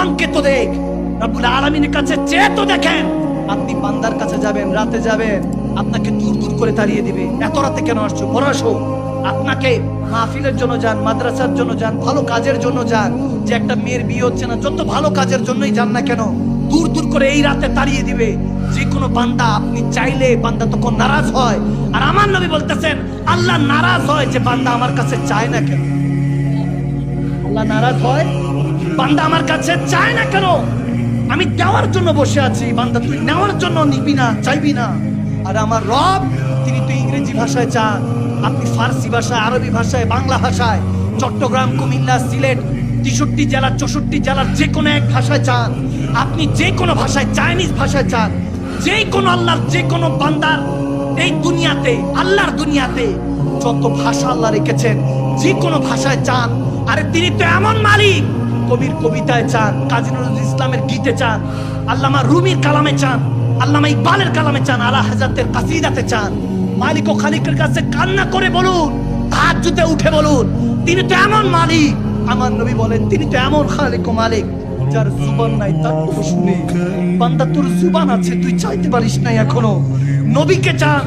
সংকেত দেখ, রব্বুল আলামিনের কাছে চেয়ে তো দেখেন। আপনি বান্দার কাছে যাবেন, রাতে যাবেন, আপনাকে দূর দূর করে তাড়িয়ে দিবে। এত রাতে কেন আসছো, পড়ে আসো। আপনাকে মাহফিলের জন্য যান, মাদ্রাসার জন্য যান, ভালো কাজের জন্য যান, যে একটা মেয়ের বিয়ে হচ্ছে না, যত ভালো কাজের জন্যই যান না কেন, দূর দূর করে এই রাতে তাড়িয়ে দিবে। যে কোনো বান্দা আপনি চাইলে বান্দা তখন নারাজ হয়। আর আমার নবী বলতেছেন আল্লাহ নারাজ হয় যে বান্দা আমার কাছে চায় না কেন। আল্লাহ নারাজ হয় বান্দা আমার কাছে চায় না কেন। আমি দেওয়ার জন্য বসে আছি, বান্দা তুই নেওয়ার জন্য নিবি না, চাইবি না। আর আমার রব তিনি তো ইংরেজি ভাষায় চান, আপনি ফার্সি ভাষায়, আরবি ভাষায়, বাংলা ভাষায়, চট্টগ্রাম, কুমিল্লা, সিলেট, 63 জেলা, 64 জেলার যে কোনো এক ভাষায় চান। আপনি যে কোনো ভাষায়, চাইনিজ ভাষায় চান, যে কোনো আল্লাহর যে কোনো বান্দার এই দুনিয়াতে, আল্লাহর দুনিয়াতে যত ভাষা আল্লাহ রেখেছেন, যে কোনো ভাষায় চান। আরে তিনি তো এমন মালিক, কবির কবিতায় চান, কাজী নজরুল ইসলামের গীতে চান, আল্লামা রুমির কালামে চান, আল্লামা ইকবালের কালামে চান, আলা হাজরাতের কাসিদাতে চান। মালিক ও খালিকের কাছে কান্না করে বলুন, তাহাজ্জুদে উঠে বলুন, তিনি তো এমন মালিক। আমার নবী বলেন তিনি তো এমন খালিক ও মালিক যার জুবান নাই তার কথা শুনে। বান্দা তোর জুবান আছে, তুই চাইতে পারিস নাই এখনো। নবীকে চান,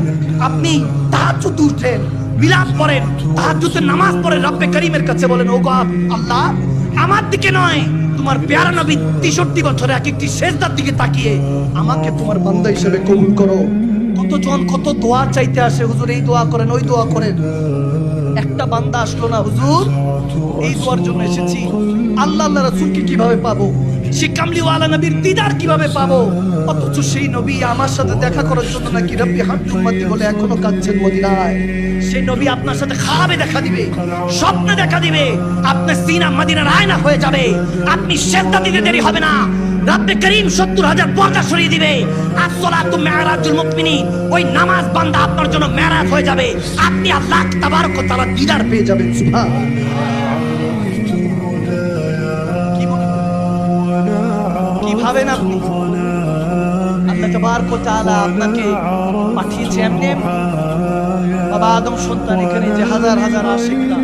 আপনি তাহাজ্জুদে উঠেন, মিলাদ পড়েন, তাহাজ্জুদের নামাজ পড়েন, রব্বে করিমের কাছে বলেন ওগো আল্লাহ আমার দিকে নয়, তোমার প্যারা নবী 63 বছরে এক একটি সেজদার দিকে তাকিয়ে আমাকে তোমার বান্দা হিসেবে কবুল করো। কতজন কত দোয়া চাইতে আসে, হুজুর এই দোয়া করেন, ওই দোয়া করেন। একটা বান্দা আসলো না, হুজুর এই দোয়ার জন্য এসেছি, আল্লাহ রাসূলকে কিভাবে পাবো, সেই কামলিওয়ালা নবীর দিদার কিভাবে পাবো। অথচ সেই নবী আমার সাথে দেখা করার জন্য নাকি রব্বি হাবলি উম্মতি বলে এখনো কাঁদছেন মদিনায়। সেই নবী আপনার সাথে খাবে দেখা দিবে, স্বপ্নে দেখা দিবে, আপনার সিনা মদিনার আয়না হয়ে যাবে। আপনি সেজদা দিতে দেরি হবে না, রব্বে করিম 70,000 পর্দা সরিয়ে দিবে। আসসালাতু মিরাজুল মুমিনিন, ওই নামাজ বান্দা আপনার জন্য মেরাজ হয়ে যাবে। আপনি আল্লাহ তাবারক ওয়া তাআলা দিদার পেয়ে যাবেন। সুবহানাল্লাহ। কি ভাবেন আপনি? আল্লাহ তাবারক ওয়া তাআলা আপনাকে পাঠিয়েছে এমনি। বাবা আদম সন্তান এখানে যে হাজার হাজার আশিকরা,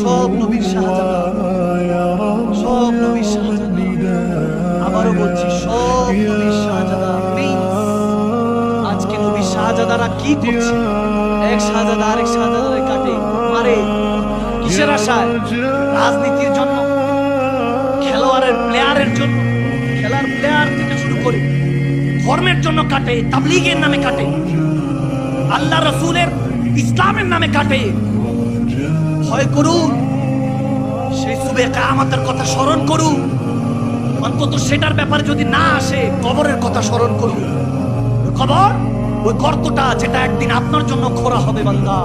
সব নবীর শাহজাদা, সব নবীর শাহজাদা। আবারও বলছি সব নবীর শাহজাদা, প্রিন্স। আজকে নবীর শাহজাদারা কি করছে? এক শাহজাদা আরেক শাহজাদারে কাটে, মারে। কিসের আশায়? রাজনীতির জন্য, খেলোয়াড়ের প্লেয়ারের জন্য, খেলার প্লেয়ার থেকে শুরু করে ধর্মের জন্য কাটে, তাবলীগের নামে কাটে, আল্লাহ রাসূলের ইসলামের নামে কাটে। ভয় করুন, সেই সুবে কিয়ামতের কথা স্মরণ করুন। অন্তত সেটার ব্যাপারে যদি না আসে, কবরের কথা স্মরণ করুন। কবর ওই গর্তটা যেটা একদিন আপনার জন্য খোঁড়া হবে বান্দা।